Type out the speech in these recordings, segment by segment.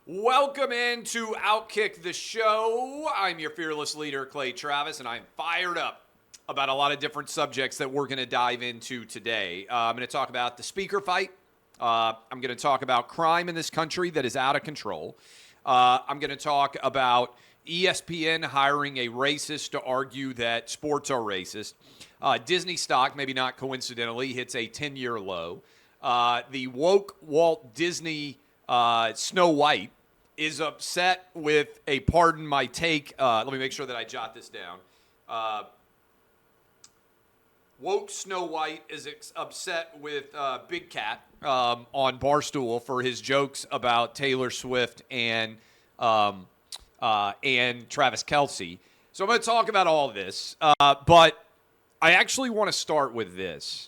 Welcome into OutKick the show. I'm your fearless leader, Clay Travis, and I'm fired up about a lot of different subjects that we're going to dive into today. I'm going to talk about the speaker fight. I'm going to talk about crime in this country that is out of control. I'm going to talk about ESPN hiring a racist to argue that sports are racist. Disney stock, maybe not coincidentally, hits a 10-year low. The woke Walt Disney Snow White is upset with a pardon my take. Let me make sure that I jot this down. Woke Snow White is upset with Big Cat on Barstool for his jokes about Taylor Swift and Travis Kelce. So I'm going to talk about all this, but I actually want to start with this.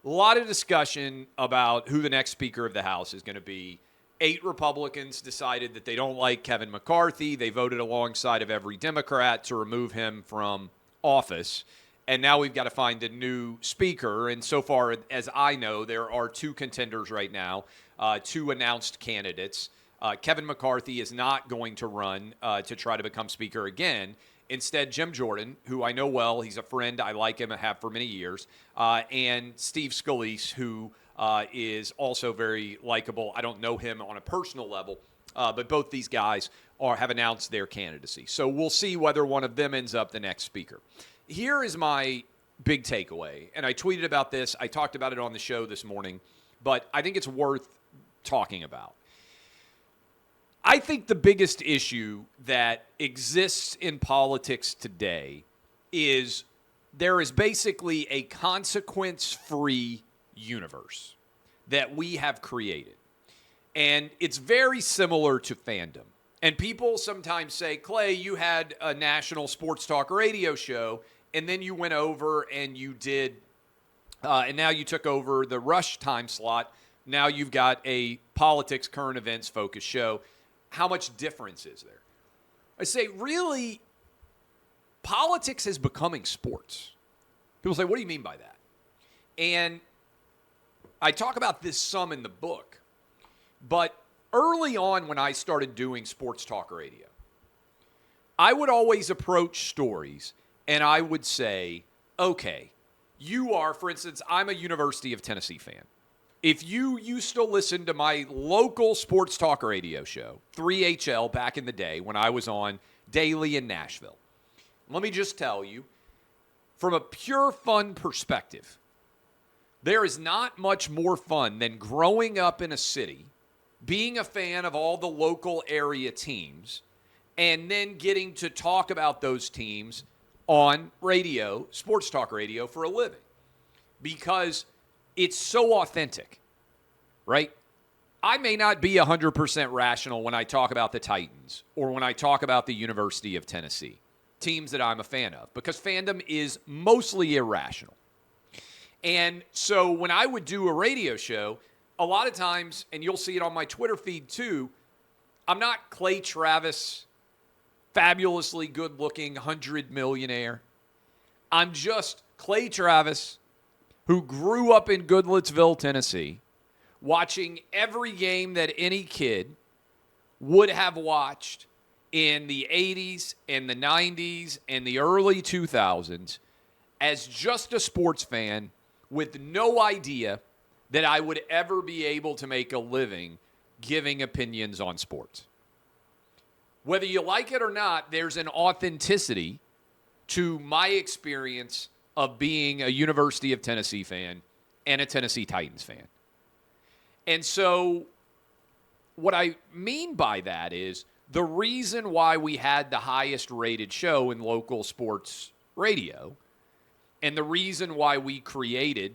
A lot of discussion about who the next Speaker of the House is going to be. 8 Republicans decided that they don't like Kevin McCarthy. They voted alongside of every Democrat to remove him from office. And now we've got to find a new speaker. And so far as I know, there are 2 contenders right now, 2 announced candidates. Kevin McCarthy is not going to run to try to become speaker again. Instead, Jim Jordan, who I know well, he's a friend. I like him, I have for many years. And Steve Scalise, who is also very likable. I don't know him on a personal level, but both these guys have announced their candidacy. So we'll see whether one of them ends up the next speaker. Here is my big takeaway, and I tweeted about this. I talked about it on the show this morning, but I think it's worth talking about. I think the biggest issue that exists in politics today is there is basically a consequence-free universe that we have created. And it's very similar to fandom. And people sometimes say, Clay, you had a national sports talk radio show, and then you went over and you did, and now you took over the rush time slot. Now you've got a politics, current events focused show. How much difference is there? I say, really, politics is becoming sports. People say, what do you mean by that? And I talk about this some in the book, but early on when I started doing sports talk radio, I would always approach stories and I would say, okay, you are, for instance, I'm a University of Tennessee fan. If you used to listen to my local sports talk radio show, 3HL back in the day when I was on daily in Nashville, let me just tell you, from a pure fun perspective, there is not much more fun than growing up in a city, being a fan of all the local area teams, and then getting to talk about those teams on radio, sports talk radio, for a living. Because it's so authentic, right? I may not be 100% rational when I talk about the Titans or when I talk about the University of Tennessee, teams that I'm a fan of, because fandom is mostly irrational. And so when I would do a radio show, a lot of times, and you'll see it on my Twitter feed too, I'm not Clay Travis, fabulously good-looking 100 millionaire. I'm just Clay Travis, who grew up in Goodlettsville, Tennessee, watching every game that any kid would have watched in the 80s and the 90s and the early 2000s as just a sports fan with no idea that I would ever be able to make a living giving opinions on sports. Whether you like it or not, there's an authenticity to my experience of being a University of Tennessee fan and a Tennessee Titans fan. And so what I mean by that is the reason why we had the highest rated show in local sports radio and the reason why we created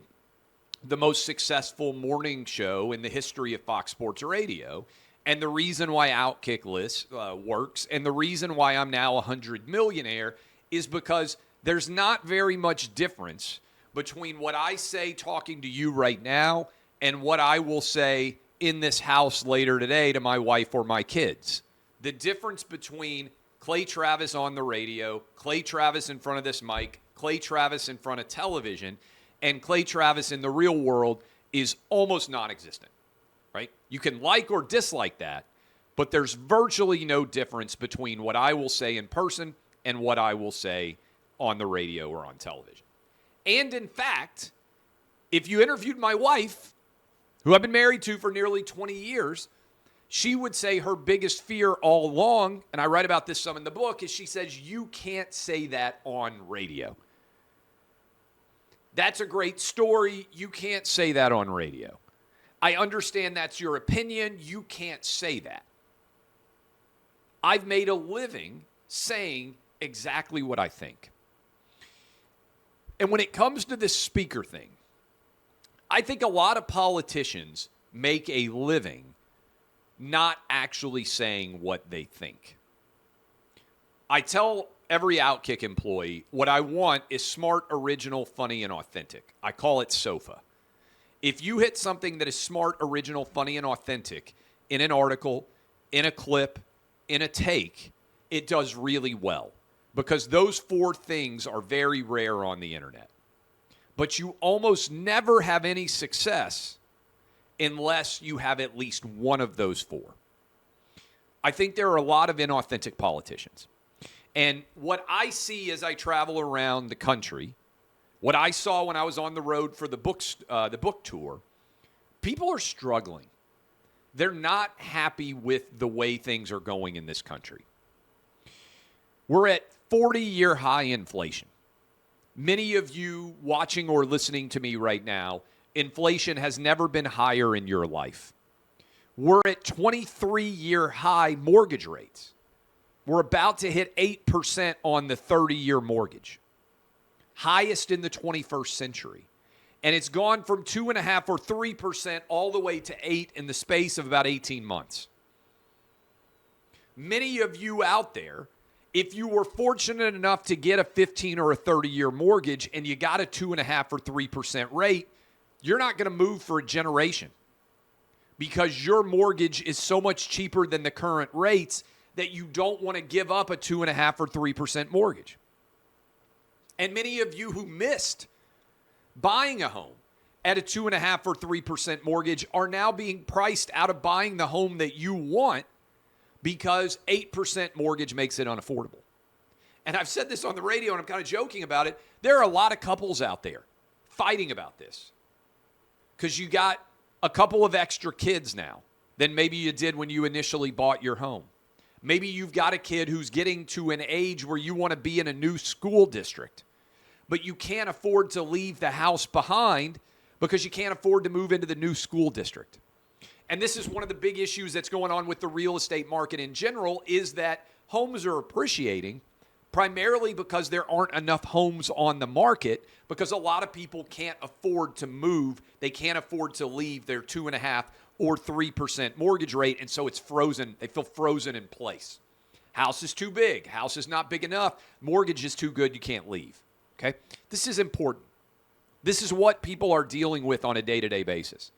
the most successful morning show in the history of Fox Sports Radio, and the reason why OutKick list works, and the reason why I'm now a 100 millionaire is because there's not very much difference between what I say talking to you right now and what I will say in this house later today to my wife or my kids. The difference between Clay Travis on the radio, Clay Travis in front of this mic, Clay Travis in front of television, and Clay Travis in the real world is almost non-existent, right? You can like or dislike that, But there's virtually no difference between what I will say in person and what I will say on the radio or on television. And in fact, if you interviewed my wife, who I've been married to for nearly 20 years, she would say her biggest fear all along, and I write about this some in the book, is she says, you can't say that on radio. That's a great story. You can't say that on radio. I understand that's your opinion. You can't say that. I've made a living saying exactly what I think. And when it comes to this speaker thing, I think a lot of politicians make a living not actually saying what they think. I tell every OutKick employee what I want is smart, original, funny, and authentic. I call it SOFA. If you hit something that is smart, original, funny, and authentic in an article, in a clip, in a take, it does really well because those four things are very rare on the internet. But you almost never have any success unless you have at least one of those four. I think there are a lot of inauthentic politicians. And what I see as I travel around the country, what I saw when I was on the road for the book tour, people are struggling. They're not happy with the way things are going in this country. We're at 40-year high inflation. Many of you watching or listening to me right now, inflation has never been higher in your life. We're at 23-year high mortgage rates. We're about to hit 8% on the 30-year mortgage. Highest in the 21st century. And it's gone from 2.5% or 3% all the way to 8% in the space of about 18 months. Many of you out there, if you were fortunate enough to get a 15 or a 30-year mortgage and you got a 2.5% or 3% rate, you're not going to move for a generation because your mortgage is so much cheaper than the current rates that you don't want to give up a 2.5% or 3% mortgage. And many of you who missed buying a home at a 2.5% or 3% mortgage are now being priced out of buying the home that you want because 8% mortgage makes it unaffordable. And I've said this on the radio, and I'm kind of joking about it. There are a lot of couples out there fighting about this because you got a couple of extra kids now than maybe you did when you initially bought your home. Maybe you've got a kid who's getting to an age where you want to be in a new school district, but you can't afford to leave the house behind because you can't afford to move into the new school district. And this is one of the big issues that's going on with the real estate market in general is that homes are appreciating primarily because there aren't enough homes on the market because a lot of people can't afford to move. They can't afford to leave their 2.5% or 3% mortgage rate, and so it's frozen. They feel frozen in place. House is too big. House is not big enough. Mortgage is too good. You can't leave. Okay? This is important. This is what people are dealing with on a day-to-day basis.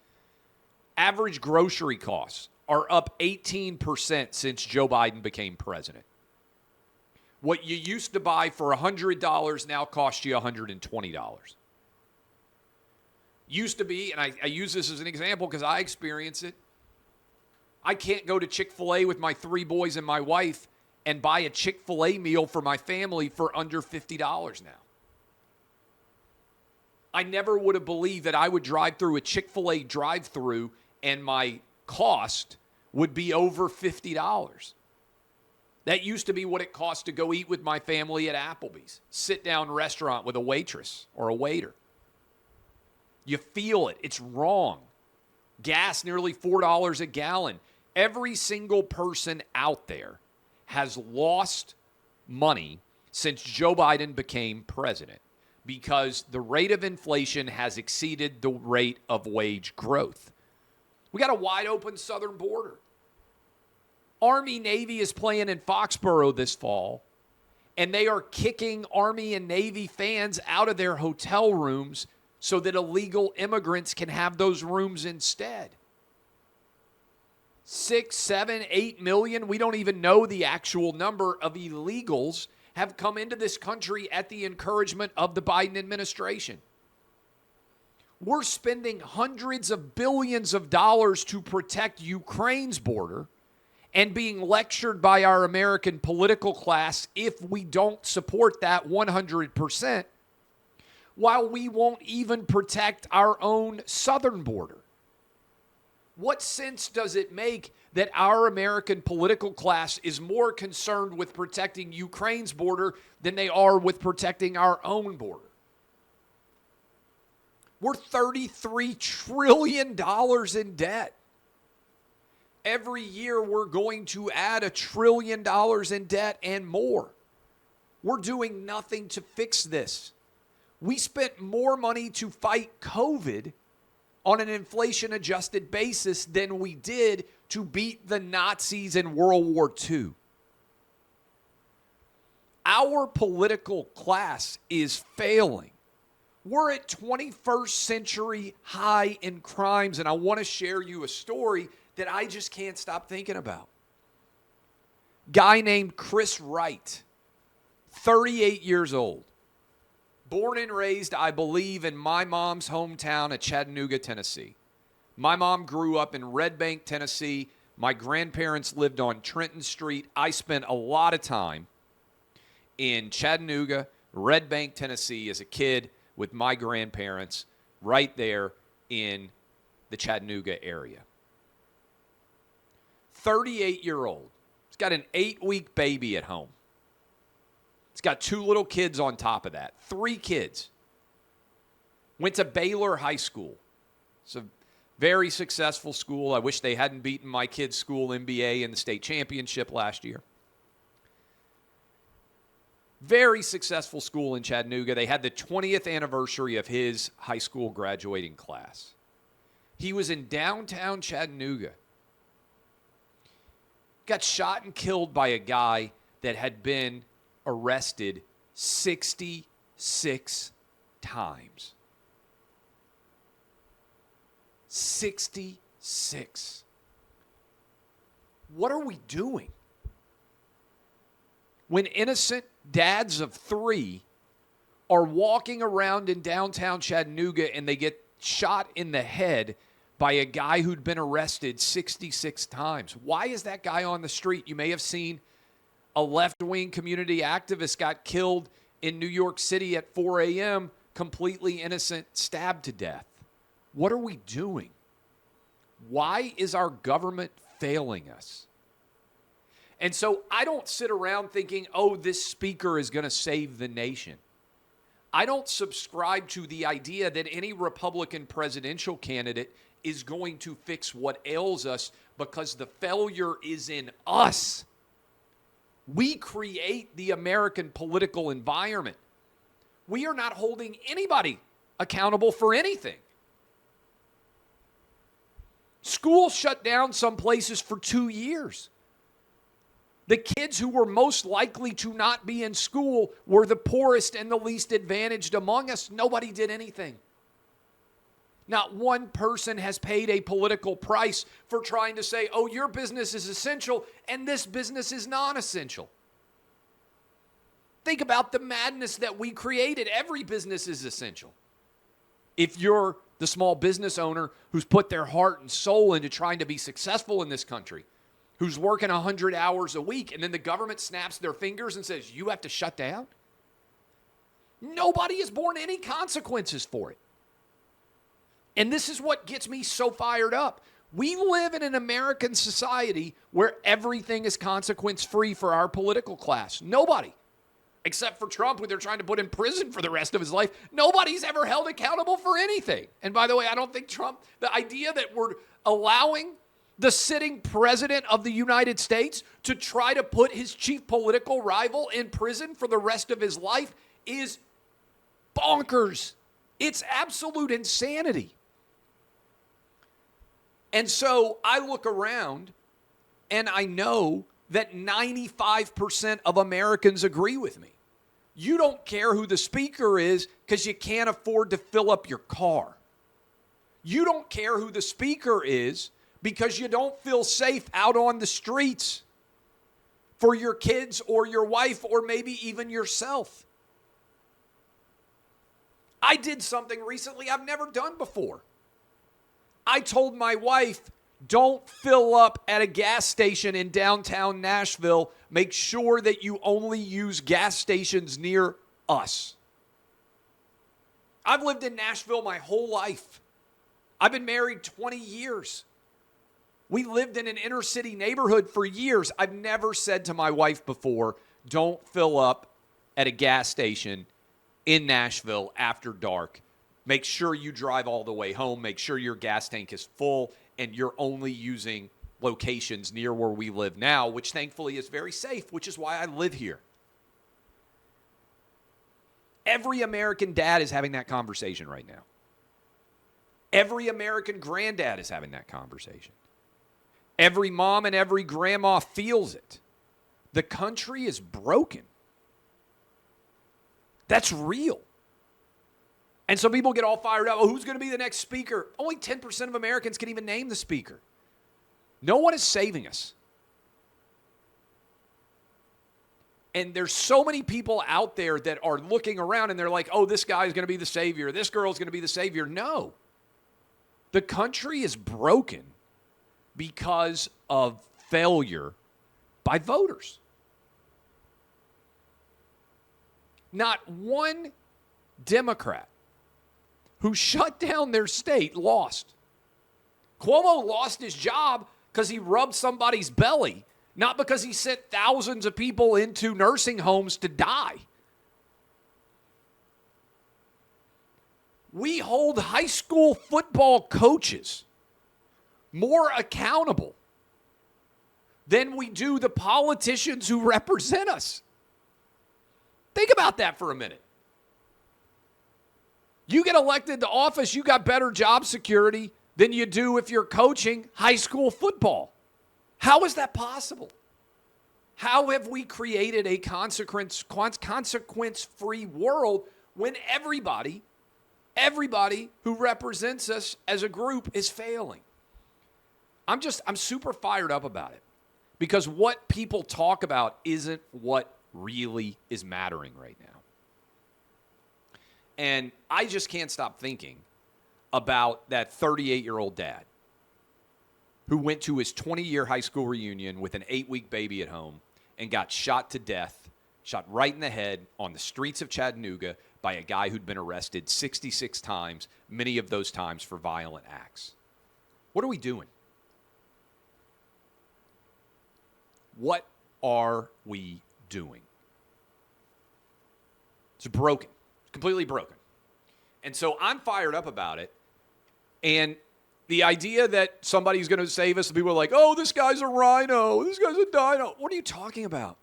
Average grocery costs are up 18% since Joe Biden became president. What you used to buy for $100 now costs you $120. Used to be, and I use this as an example because I experience it, I can't go to Chick-fil-A with my 3 boys and my wife and buy a Chick-fil-A meal for my family for under $50 now. I never would have believed that I would drive through a Chick-fil-A drive-through and my cost would be over $50. That used to be what it cost to go eat with my family at Applebee's. Sit-down restaurant with a waitress or a waiter. You feel it. It's wrong. Gas nearly $4 a gallon. Every single person out there has lost money since Joe Biden became president because the rate of inflation has exceeded the rate of wage growth. We got a wide open southern border. Army-Navy is playing in Foxborough this fall, and they are kicking Army and Navy fans out of their hotel rooms so that illegal immigrants can have those rooms instead. 6, 7, 8 million, we don't even know the actual number of illegals have come into this country at the encouragement of the Biden administration. We're spending hundreds of billions of dollars to protect Ukraine's border, and being lectured by our American political class if we don't support that 100%, while we won't even protect our own southern border. What sense does it make that our American political class is more concerned with protecting Ukraine's border than they are with protecting our own border? We're $33 trillion in debt. Every year we're going to add $1 trillion in debt and more. We're doing nothing to fix this. We spent more money to fight COVID on an inflation-adjusted basis than we did to beat the Nazis in World War II. Our political class is failing. We're at 21st century high in crimes, and I want to share you a story that I just can't stop thinking about. Guy named Chris Wright, 38 years old. Born and raised, I believe, in my mom's hometown of Chattanooga, Tennessee. My mom grew up in Red Bank, Tennessee. My grandparents lived on Trenton Street. I spent a lot of time in Chattanooga, Red Bank, Tennessee as a kid with my grandparents right there in the Chattanooga area. 38-year-old. He's got an 8-week baby at home. He's got 2 little kids on top of that. 3 kids. Went to Baylor High School. It's a very successful school. I wish they hadn't beaten my kid's school MBA in the state championship last year. Very successful school in Chattanooga. They had the 20th anniversary of his high school graduating class. He was in downtown Chattanooga. Got shot and killed by a guy that had been arrested 66 times. 66. What are we doing? When innocent dads of 3 are walking around in downtown Chattanooga and they get shot in the head by a guy who'd been arrested 66 times. Why is that guy on the street? You may have seen a left-wing community activist got killed in New York City at 4 a.m., completely innocent, stabbed to death. What are we doing? Why is our government failing us? And so I don't sit around thinking, oh, this speaker is going to save the nation. I don't subscribe to the idea that any Republican presidential candidate is going to fix what ails us, because the failure is in us. We create the American political environment. We are not holding anybody accountable for anything. School shut down some places for 2 years. The kids who were most likely to not be in school were the poorest and the least advantaged among us. Nobody did anything. Not one person has paid a political price for trying to say, oh, your business is essential and this business is non-essential. Think about the madness that we created. Every business is essential. If you're the small business owner who's put their heart and soul into trying to be successful in this country, who's working 100 hours a week, and then the government snaps their fingers and says, you have to shut down? Nobody is borne any consequences for it. And this is what gets me so fired up. We live in an American society where everything is consequence-free for our political class. Nobody, except for Trump, who they're trying to put in prison for the rest of his life. Nobody's ever held accountable for anything. And by the way, I don't think Trump, the idea that we're allowing the sitting president of the United States to try to put his chief political rival in prison for the rest of his life is bonkers. It's absolute insanity. And so I look around and I know that 95% of Americans agree with me. You don't care who the speaker is because you can't afford to fill up your car. You don't care who the speaker is because you don't feel safe out on the streets for your kids or your wife or maybe even yourself. I did something recently I've never done before. I told my wife Don't fill up at a gas station in downtown Nashville. Make sure that you only use gas stations near us. I've lived in Nashville my whole life. I've been married 20 years. We lived in an inner city neighborhood for years. I've never said to my wife before, don't fill up at a gas station in Nashville after dark. Make sure you drive all the way home. Make sure your gas tank is full and you're only using locations near where we live now, which thankfully is very safe, which is why I live here. Every American dad is having that conversation right now. Every American granddad is having that conversation. Every mom and every grandma feels it. The country is broken. That's real. And so people get all fired up. Oh, who's going to be the next speaker? Only 10% of Americans can even name the speaker. No one is saving us. And there's so many people out there that are looking around and they're like, oh, this guy's going to be the savior. This girl's going to be the savior. No. The country is broken because of failure by voters. Not one Democrat who shut down their state lost. Cuomo lost his job because he rubbed somebody's belly, not because he sent thousands of people into nursing homes to die. We hold high school football coaches more accountable than we do the politicians who represent us. Think about that for a minute. You get elected to office, you got better job security than you do if you're coaching high school football. How is that possible? How have we created a consequence-free world when everybody who represents us as a group is failing? I'm super fired up about it because what people talk about isn't what really is mattering right now. And I just can't stop thinking about that 38-year-old dad who went to his 20-year high school reunion with an 8-week baby at home and got shot to death, shot right in the head on the streets of Chattanooga by a guy who'd been arrested 66 times, many of those times for violent acts. What are we doing? What are we doing? It's broken. It's completely broken. And so I'm fired up about it. And the idea that somebody's going to save us, and people are like, oh, this guy's a rhino. This guy's a dino. What are you talking about?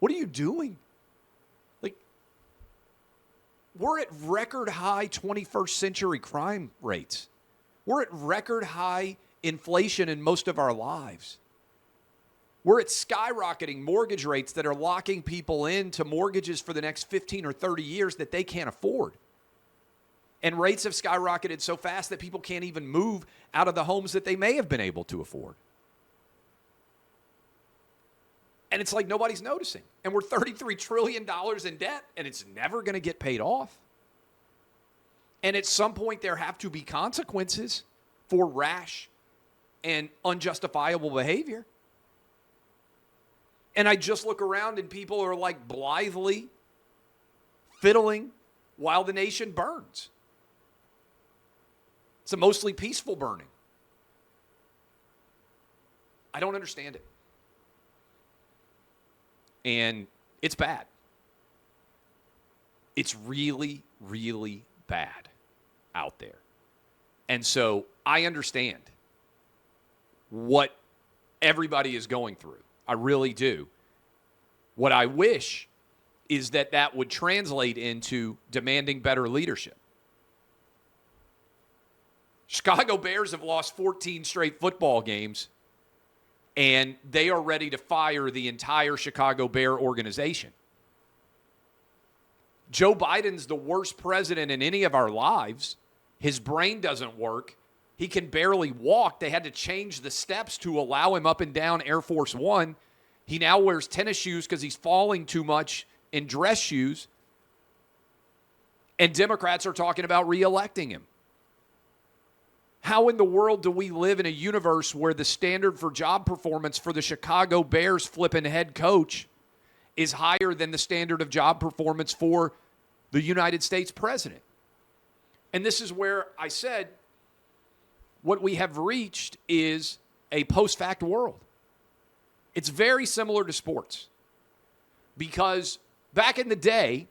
What are you doing? Like, we're at record high 21st century crime rates. We're at record high inflation in most of our lives. We're at skyrocketing mortgage rates that are locking people into mortgages for the next 15 or 30 years that they can't afford. And rates have skyrocketed so fast that people can't even move out of the homes that they may have been able to afford. And it's like nobody's noticing. And we're $33 trillion in debt, and it's never going to get paid off. And at some point, there have to be consequences for rash and unjustifiable behavior. And I just look around and people are like blithely fiddling while the nation burns. It's a mostly peaceful burning. I don't understand it. And it's bad. It's really, really bad out there. And so I understand what everybody is going through. I really do. What I wish is that that would translate into demanding better leadership. Chicago Bears have lost 14 straight football games, and they are ready to fire the entire Chicago Bear organization. Joe Biden's the worst president in any of our lives. His brain doesn't work. He can barely walk. They had to change the steps to allow him up and down Air Force One. He now wears tennis shoes because he's falling too much in dress shoes. And Democrats are talking about re-electing him. How in the world do we live in a universe where the standard for job performance for the Chicago Bears flipping head coach is higher than the standard of job performance for the United States president? And this is where I said what we have reached is a post-fact world. It's very similar to sports because back in the day,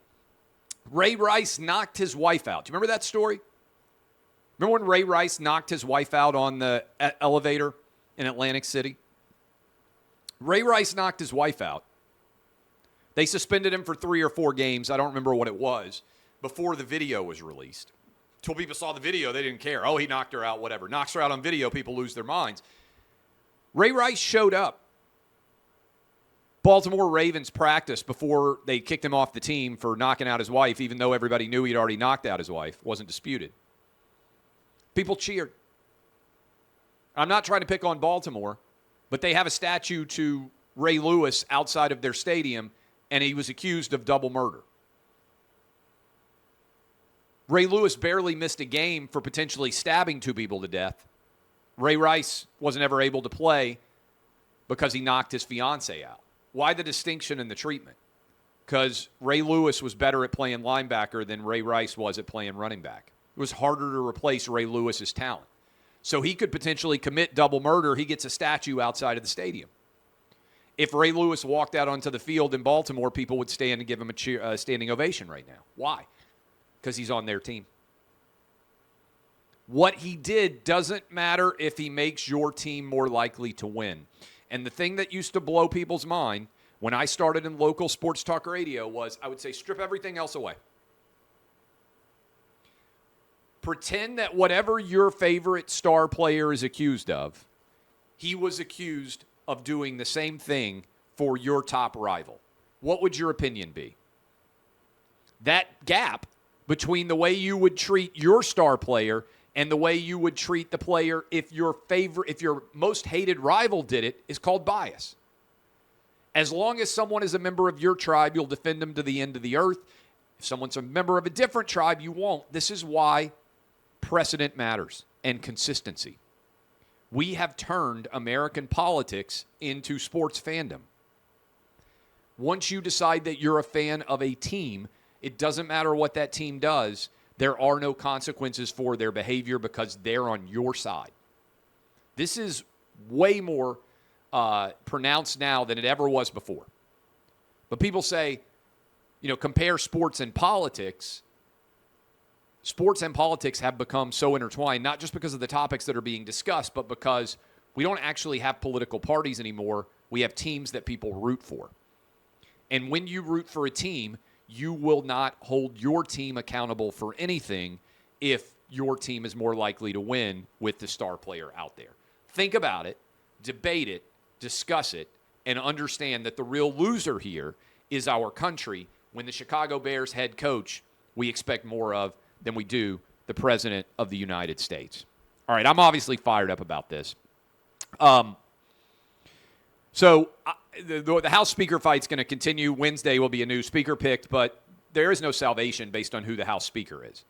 Ray Rice knocked his wife out. Do you remember that story? Remember when Ray Rice knocked his wife out on the elevator in Atlantic City? Ray Rice knocked his wife out. They suspended him for 3 or 4 games. I don't remember what it was before the video was released. Until people saw the video, they didn't care. Oh, he knocked her out, whatever. Knocks her out on video, people lose their minds. Ray Rice showed up. Baltimore Ravens practice before they kicked him off the team for knocking out his wife, even though everybody knew he'd already knocked out his wife. Wasn't disputed. People cheered. I'm not trying to pick on Baltimore, but they have a statue to Ray Lewis outside of their stadium, and he was accused of double murder. Ray Lewis barely missed a game for potentially stabbing 2 people to death. Ray Rice wasn't ever able to play because he knocked his fiancée out. Why the distinction in the treatment? Because Ray Lewis was better at playing linebacker than Ray Rice was at playing running back. It was harder to replace Ray Lewis's talent. So he could potentially commit double murder. He gets a statue outside of the stadium. If Ray Lewis walked out onto the field in Baltimore, people would stand and give him a standing ovation right now. Why? Because he's on their team. What he did doesn't matter if he makes your team more likely to win. And the thing that used to blow people's mind when I started in local sports talk radio was I would say strip everything else away. Pretend that whatever your favorite star player is accused of, he was accused of doing the same thing for your top rival. What would your opinion be? That gap between the way you would treat your star player and the way you would treat the player if your most hated rival did it is called bias. As long as someone is a member of your tribe, you'll defend them to the end of the earth. If someone's a member of a different tribe, you won't. This is why precedent matters and consistency. We have turned American politics into sports fandom. Once you decide that you're a fan of a team, it doesn't matter what that team does. There are no consequences for their behavior because they're on your side. This is way more pronounced now than it ever was before. But people say, compare sports and politics. Sports and politics have become so intertwined, not just because of the topics that are being discussed, but because we don't actually have political parties anymore. We have teams that people root for. And when you root for a team, you will not hold your team accountable for anything if your team is more likely to win with the star player out there. Think about it, debate it, discuss it, and understand that the real loser here is our country when the Chicago Bears head coach we expect more of than we do the President of the United States. All right, I'm obviously fired up about this. So the House Speaker fight's going to continue. Wednesday will be a new Speaker picked, but there is no salvation based on who the House Speaker is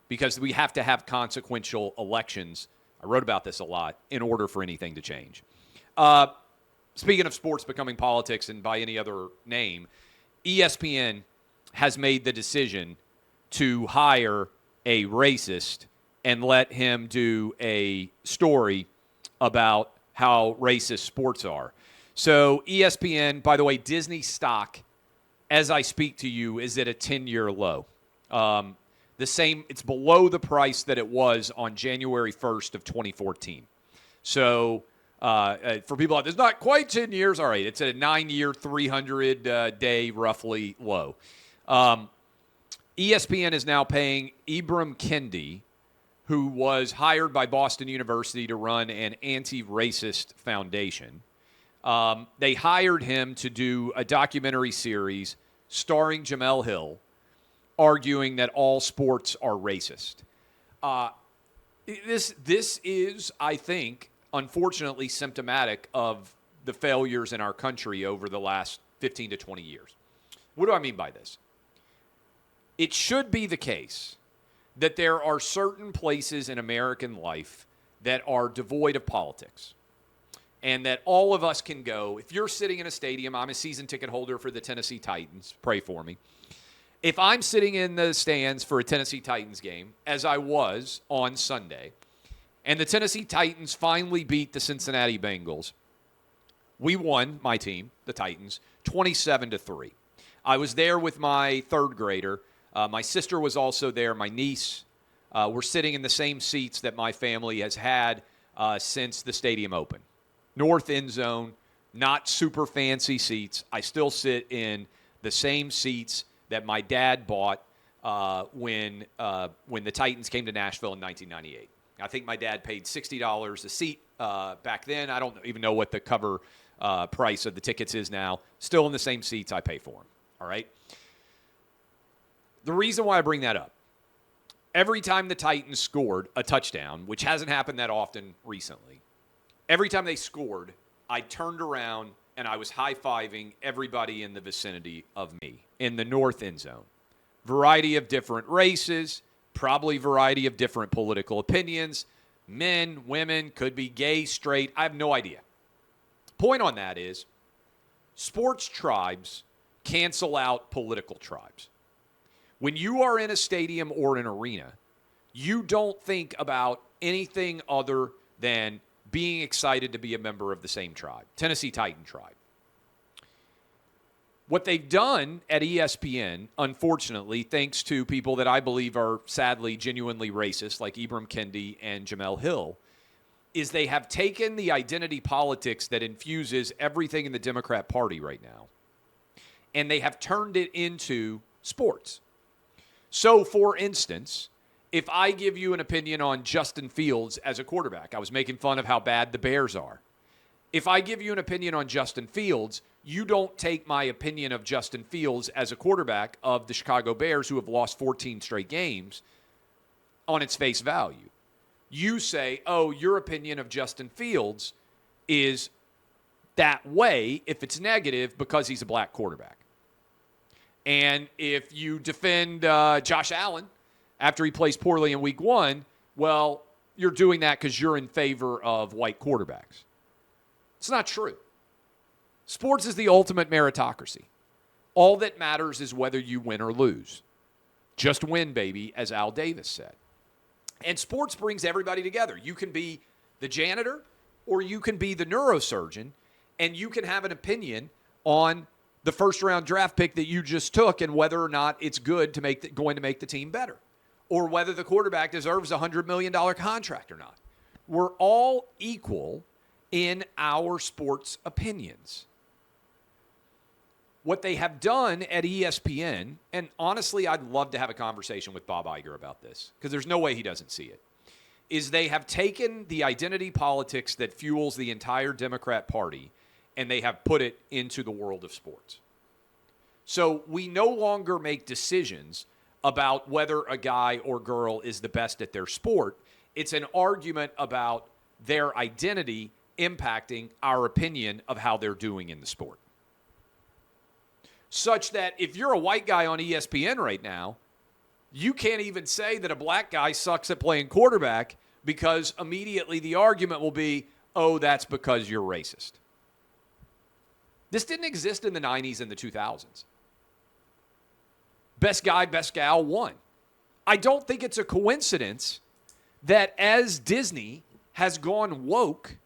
because we have to have consequential elections. I wrote about this a lot in order for anything to change. Speaking of sports becoming politics and by any other name, ESPN has made the decision to hire a racist and let him do a story about how racist sports are. So ESPN, by the way, Disney stock, as I speak to you, is at a 10-year low. It's below the price that it was on January 1st of 2014. So for people out there, it's not quite 10 years. All right, it's at a 9-year, 300-day roughly low. ESPN is now paying Ibram Kendi, who was hired by Boston University to run an anti-racist foundation. They hired him to do a documentary series starring Jamel Hill, arguing that all sports are racist. This is, I think, unfortunately symptomatic of the failures in our country over the last 15 to 20 years. What do I mean by this? It should be the case that there are certain places in American life that are devoid of politics. And that all of us can go. If you're sitting in a stadium, I'm a season ticket holder for the Tennessee Titans. Pray for me. If I'm sitting in the stands for a Tennessee Titans game, as I was on Sunday, and the Tennessee Titans finally beat the Cincinnati Bengals, we won, my team, the Titans, 27-3. I was there with my third grader. My sister was also there, my niece. We're sitting in the same seats that my family has had since the stadium opened. North end zone, not super fancy seats. I still sit in the same seats that my dad bought when the Titans came to Nashville in 1998. I think my dad paid $60 a seat back then. I don't even know what the cover price of the tickets is now. Still in the same seats I pay for them. All right? The reason why I bring that up, every time the Titans scored a touchdown, which hasn't happened that often recently, every time they scored, I turned around and I was high-fiving everybody in the vicinity of me in the north end zone. Variety of different races, probably variety of different political opinions, men, women, could be gay, straight, I have no idea. Point on that is sports tribes cancel out political tribes. When you are in a stadium or an arena, you don't think about anything other than being excited to be a member of the same tribe, Tennessee Titan tribe. What they've done at ESPN, unfortunately, thanks to people that I believe are sadly genuinely racist, like Ibram Kendi and Jamel Hill, is they have taken the identity politics that infuses everything in the Democrat Party right now, and they have turned it into sports. So, for instance, if I give you an opinion on Justin Fields as a quarterback, I was making fun of how bad the Bears are. If I give you an opinion on Justin Fields, you don't take my opinion of Justin Fields as a quarterback of the Chicago Bears, who have lost 14 straight games, on its face value. You say, oh, your opinion of Justin Fields is that way if it's negative because he's a black quarterback. And if you defend Josh Allen after he plays poorly in week one, well, you're doing that because you're in favor of white quarterbacks. It's not true. Sports is the ultimate meritocracy. All that matters is whether you win or lose. Just win, baby, as Al Davis said. And sports brings everybody together. You can be the janitor or you can be the neurosurgeon, and you can have an opinion on the first-round draft pick that you just took and whether or not it's good to going to make the team better, or whether the quarterback deserves a $100 million contract or not. We're all equal in our sports opinions. What they have done at ESPN, and honestly, I'd love to have a conversation with Bob Iger about this, because there's no way he doesn't see it, is they have taken the identity politics that fuels the entire Democrat Party and they have put it into the world of sports. So we no longer make decisions about whether a guy or girl is the best at their sport. It's an argument about their identity impacting our opinion of how they're doing in the sport. Such that if you're a white guy on ESPN right now, you can't even say that a black guy sucks at playing quarterback, because immediately the argument will be, oh, that's because you're racist. This didn't exist in the 90s and the 2000s. Best guy, best gal won. I don't think it's a coincidence that as Disney has gone woke,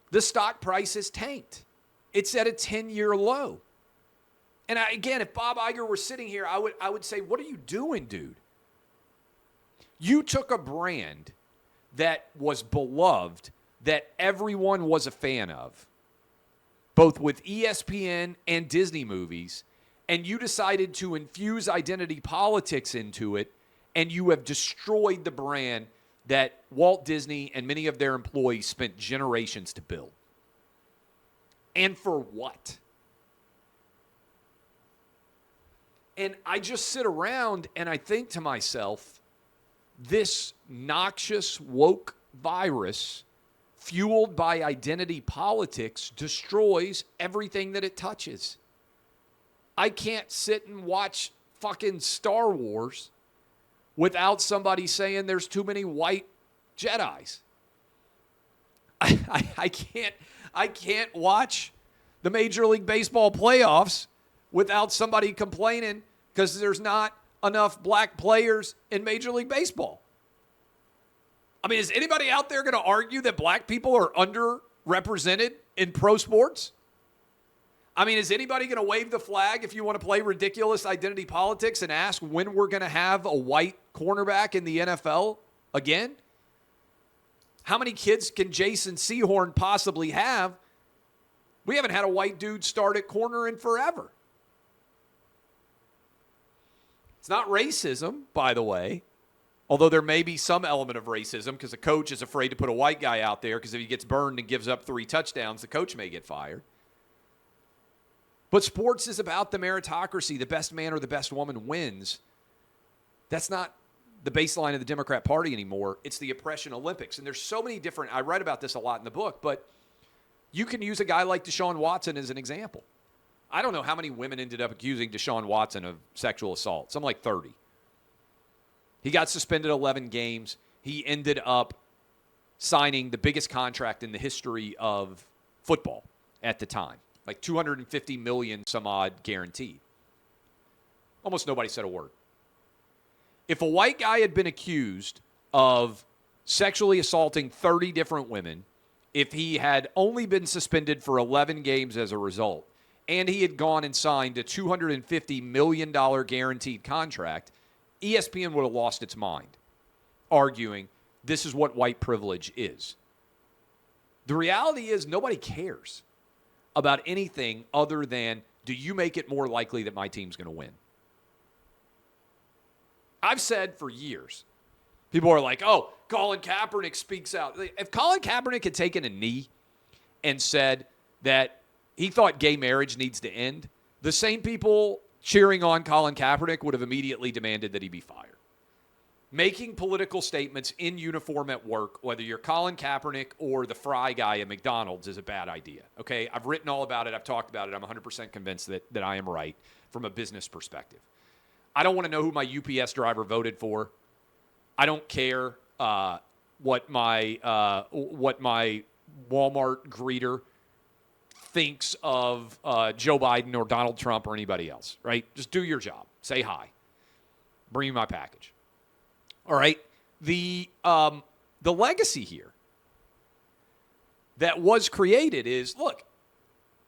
the stock price is tanked. It's at a 10-year low. And again, if Bob Iger were sitting here, I would say, what are you doing, dude? You took a brand that was beloved, that everyone was a fan of, both with ESPN and Disney movies, and you decided to infuse identity politics into it, and you have destroyed the brand that Walt Disney and many of their employees spent generations to build. And for what? And I just sit around and I think to myself, this noxious woke virus fueled by identity politics destroys everything that it touches. I can't sit and watch fucking Star Wars without somebody saying there's too many white Jedis. I can't watch the Major League Baseball playoffs without somebody complaining because there's not enough black players in Major League Baseball. I mean, is anybody out there going to argue that black people are underrepresented in pro sports? I mean, is anybody going to wave the flag if you want to play ridiculous identity politics and ask when we're going to have a white cornerback in the NFL again? How many kids can Jason Sehorn possibly have? We haven't had a white dude start at corner in forever. It's not racism, by the way, although there may be some element of racism because the coach is afraid to put a white guy out there because if he gets burned and gives up 3 touchdowns, the coach may get fired. But sports is about the meritocracy. The best man or the best woman wins. That's not the baseline of the Democrat Party anymore. It's the oppression Olympics. And there's so many different, I write about this a lot in the book, but you can use a guy like Deshaun Watson as an example. I don't know how many women ended up accusing Deshaun Watson of sexual assault. Something like 30. He got suspended 11 games. He ended up signing the biggest contract in the history of football at the time. Like $250 million some odd guaranteed. Almost nobody said a word. If a white guy had been accused of sexually assaulting 30 different women, if he had only been suspended for 11 games as a result, and he had gone and signed a $250 million guaranteed contract, ESPN would have lost its mind, arguing this is what white privilege is. The reality is nobody cares about anything other than, do you make it more likely that my team's going to win? I've said for years, people are like, oh, Colin Kaepernick speaks out. If Colin Kaepernick had taken a knee and said that he thought gay marriage needs to end, the same people cheering on Colin Kaepernick would have immediately demanded that he be fired. Making political statements in uniform at work, whether you're Colin Kaepernick or the fry guy at McDonald's, is a bad idea. Okay, I've written all about it. I've talked about it. I'm 100% convinced that I am right from a business perspective. I don't want to know who my UPS driver voted for. I don't care what my Walmart greeter thinks of Joe Biden or Donald Trump or anybody else, right? Just do your job. Say hi. Bring me my package. All right? The legacy here that was created is, look,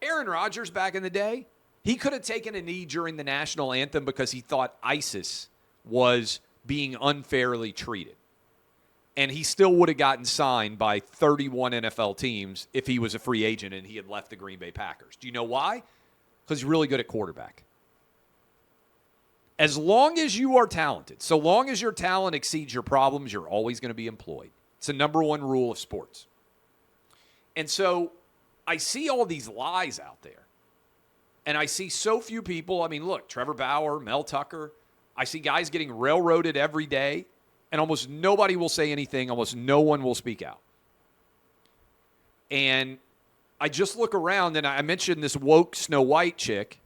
Aaron Rodgers back in the day, he could have taken a knee during the national anthem because he thought ISIS was being unfairly treated. And he still would have gotten signed by 31 NFL teams if he was a free agent and he had left the Green Bay Packers. Do you know why? Because he's really good at quarterback. As long as you are talented, so long as your talent exceeds your problems, you're always going to be employed. It's the number one rule of sports. And so I see all these lies out there. And I see so few people. I mean, look, Trevor Bauer, Mel Tucker. I see guys getting railroaded every day. And almost nobody will say anything. Almost no one will speak out. And I just look around, and I mentioned this woke Snow White chick.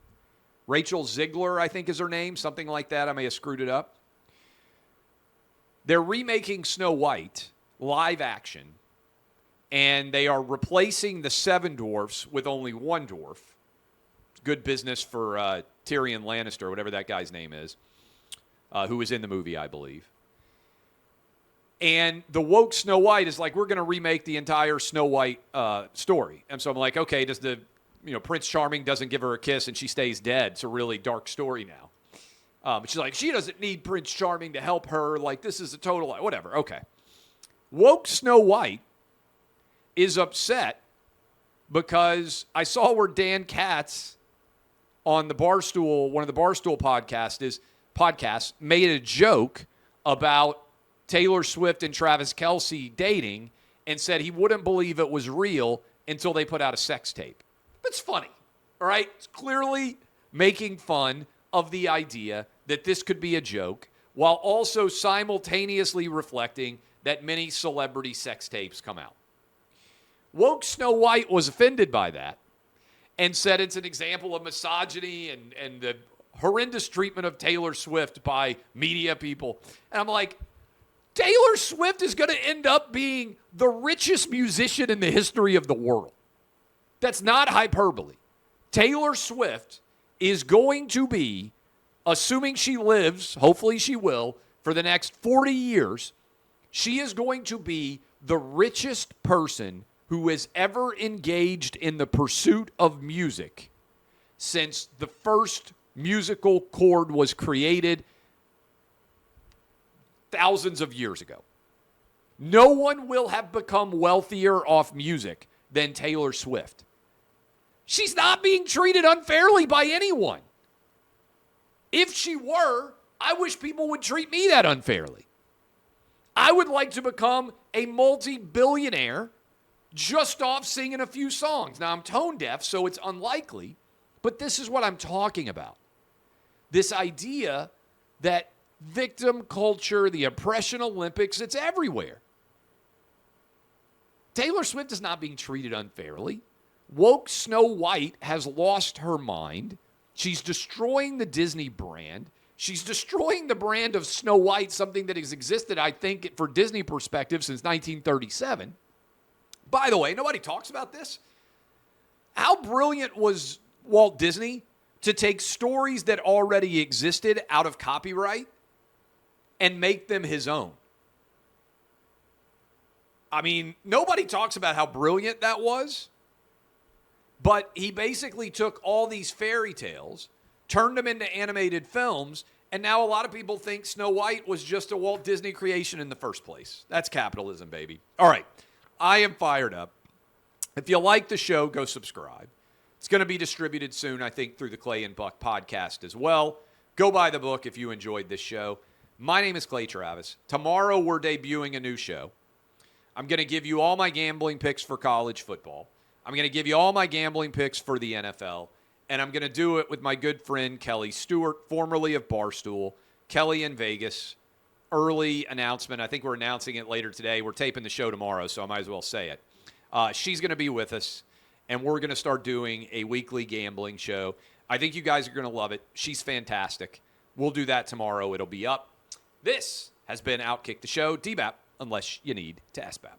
Rachel Ziegler, I think is her name. Something like that. I may have screwed it up. They're remaking Snow White, live action. And they are replacing the 7 dwarfs with only 1 dwarf. Good business for Tyrion Lannister, whatever that guy's name is, who was in the movie, I believe. And the woke Snow White is like, we're going to remake the entire Snow White story. And so I'm like, okay, does Prince Charming doesn't give her a kiss and she stays dead. It's a really dark story now. But she's like, she doesn't need Prince Charming to help her. Like, this is a total, whatever. Okay. Woke Snow White is upset because I saw where Dan Katz on the Barstool, one of the Barstool podcasts, made a joke about Taylor Swift and Travis Kelce dating and said he wouldn't believe it was real until they put out a sex tape. It's funny, all right? It's clearly making fun of the idea that this could be a joke while also simultaneously reflecting that many celebrity sex tapes come out. Woke Snow White was offended by that and said it's an example of misogyny and the horrendous treatment of Taylor Swift by media people. And I'm like, Taylor Swift is going to end up being the richest musician in the history of the world. That's not hyperbole. Taylor Swift is going to be, assuming she lives, hopefully she will, for the next 40 years, she is going to be the richest person who has ever engaged in the pursuit of music since the first musical chord was created thousands of years ago. No one will have become wealthier off music than Taylor Swift. She's not being treated unfairly by anyone. If she were, I wish people would treat me that unfairly. I would like to become a multi-billionaire just off singing a few songs. Now, I'm tone deaf, so it's unlikely, but this is what I'm talking about. This idea that victim culture, the oppression Olympics, it's everywhere. Taylor Swift is not being treated unfairly. Woke Snow White has lost her mind. She's destroying the Disney brand. She's destroying the brand of Snow White, something that has existed, I think, for Disney perspective since 1937. By the way, nobody talks about this. How brilliant was Walt Disney to take stories that already existed out of copyright and make them his own? I mean, nobody talks about how brilliant that was, but he basically took all these fairy tales, turned them into animated films, and now a lot of people think Snow White was just a Walt Disney creation in the first place. That's capitalism, baby. All right, I am fired up. If you like the show, go subscribe. It's going to be distributed soon, I think, through the Clay and Buck podcast as well. Go buy the book if you enjoyed this show. My name is Clay Travis. Tomorrow, we're debuting a new show. I'm going to give you all my gambling picks for college football. I'm going to give you all my gambling picks for the NFL. And I'm going to do it with my good friend Kelly Stewart, formerly of Barstool. Kelly in Vegas. Early announcement. I think we're announcing it later today. We're taping the show tomorrow, so I might as well say it. She's going to be with us, and we're going to start doing a weekly gambling show. I think you guys are going to love it. She's fantastic. We'll do that tomorrow. It'll be up. This has been OutKick the Show. DBAP, unless you need to SBAP.